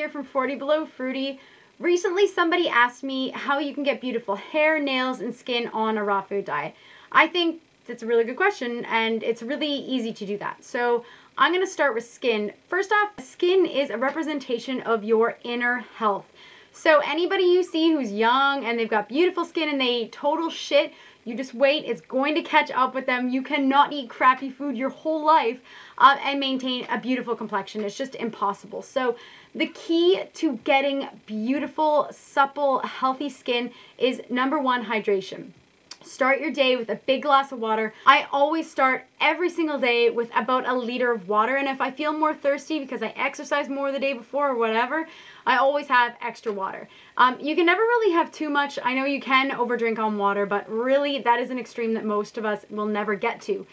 here from 40 Below Fruity. Recently, somebody asked me how you can get beautiful hair, nails, and skin on a raw food diet. I think that's a really good question, and it's really easy to do that. So I'm going to start with skin. First off, skin is a representation of your inner health. So anybody you see who's young and they've got beautiful skin and they eat total shit, you just wait, it's going to catch up with them. You cannot eat crappy food your whole life and maintain a beautiful complexion. It's just impossible. So the key to getting beautiful, supple, healthy skin is number one, hydration. Start your day with a big glass of water. I always start every single day with about a liter of water, and if I feel more thirsty because I exercised more the day before or whatever, I always have extra water. You can never really have too much. I know you can overdrink on water, but really that is an extreme that most of us will never get to.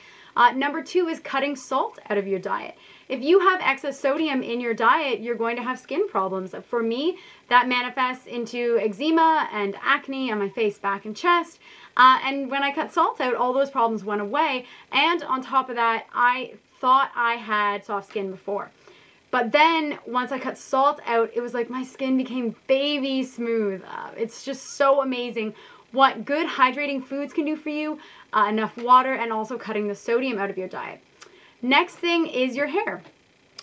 Number two is cutting salt out of your diet. If you have excess sodium in your diet, you're going to have skin problems. For me, that manifests into eczema and acne on my face, back, and chest. And when I cut salt out, all those problems went away. And on top of that, I thought I had soft skin before. But then once I cut salt out, it was like my skin became baby smooth. It's just so amazing what good hydrating foods can do for you, enough water, and also cutting the sodium out of your diet. Next thing is your hair.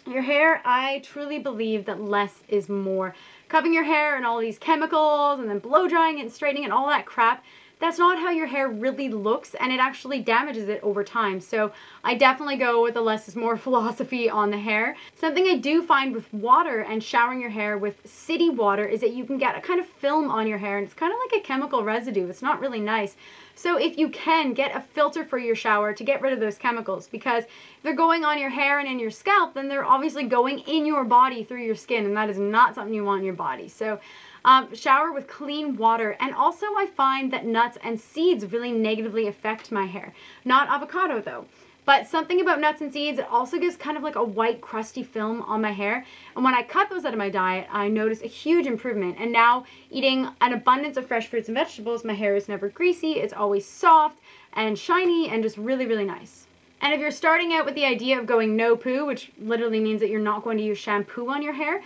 Your hair, I truly believe that less is more. Covering your hair in all these chemicals and then blow drying it and straightening and all that crap, that's not how your hair really looks, and it actually damages it over time. So I definitely go with the less is more philosophy on the hair. Something I do find with water and showering your hair with city water is that you can get a kind of film on your hair, and it's kind of like a chemical residue. It's not really nice. So if you can, get a filter for your shower to get rid of those chemicals, because if they're going on your hair and in your scalp, then they're obviously going in your body through your skin, and that is not something you want in your body. So shower with clean water. And also I find that nuts and seeds really negatively affect my hair. Not avocado though. But something about nuts and seeds, it also gives kind of like a white crusty film on my hair. And when I cut those out of my diet, I noticed a huge improvement. And now eating an abundance of fresh fruits and vegetables, my hair is never greasy. It's always soft and shiny and just really, really nice. And if you're starting out with the idea of going no poo, which literally means that you're not going to use shampoo on your hair,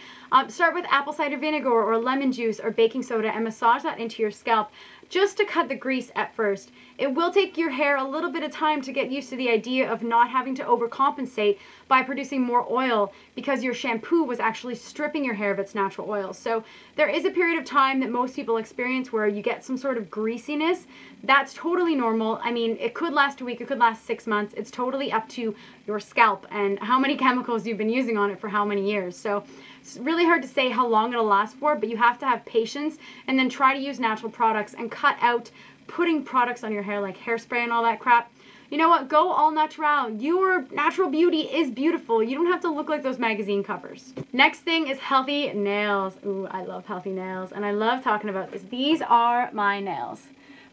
start with apple cider vinegar or lemon juice or baking soda and massage that into your scalp just to cut the grease at first. It will take your hair a little bit of time to get used to the idea of not having to overcompensate by producing more oil because your shampoo was actually stripping your hair of its natural oil. So there is a period of time that most people experience where you get some sort of greasiness. That's totally normal. I mean, it could last a week, it could last 6 months. It's totally up to your scalp and how many chemicals you've been using on it for how many years. So it's really hard to say how long it'll last for, but you have to have patience and then try to use natural products and cut out putting products on your hair like hairspray and all that crap. You know what? Go all natural. Your natural beauty is beautiful. You don't have to look like those magazine covers. Next thing is healthy nails. Ooh, I love healthy nails, and I love talking about this. These are my nails.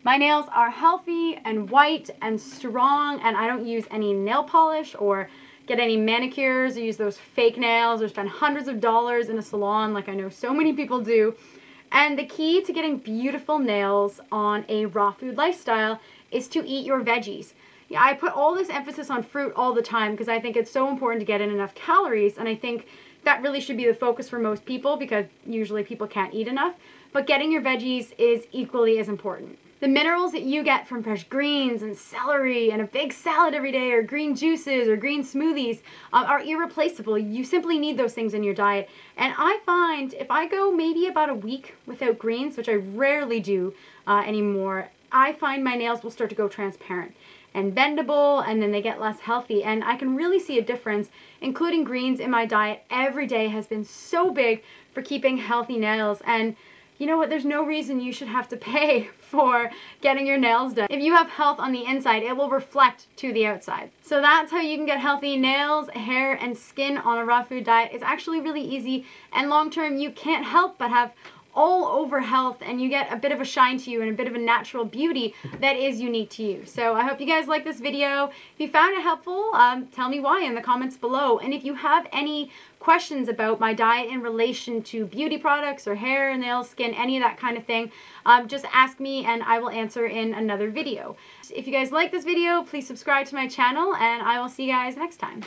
My nails are healthy and white and strong, and I don't use any nail polish or get any manicures or use those fake nails or spend hundreds of dollars in a salon like I know so many people do. And the key to getting beautiful nails on a raw food lifestyle is to eat your veggies. Yeah, I put all this emphasis on fruit all the time because I think it's so important to get in enough calories, and I think that really should be the focus for most people because usually people can't eat enough. But getting your veggies is equally as important. The minerals that you get from fresh greens and celery and a big salad every day or green juices or green smoothies are irreplaceable. You simply need those things in your diet. And I find if I go maybe about a week without greens, which I rarely do anymore, I find my nails will start to go transparent and bendable, and then they get less healthy. And I can really see a difference. Including greens in my diet every day has been so big for keeping healthy nails. And you know what? There's no reason you should have to pay for getting your nails done. If you have health on the inside, it will reflect to the outside. So that's how you can get healthy nails, hair, and skin on a raw food diet. It's actually really easy, and long term you can't help but have all over health, and you get a bit of a shine to you and a bit of a natural beauty that is unique to you. So I hope you guys like this video. If you found it helpful, tell me why in the comments below. And if you have any questions about my diet in relation to beauty products or hair, nails, skin, any of that kind of thing, just ask me and I will answer in another video. If you guys like this video, please subscribe to my channel, and I will see you guys next time.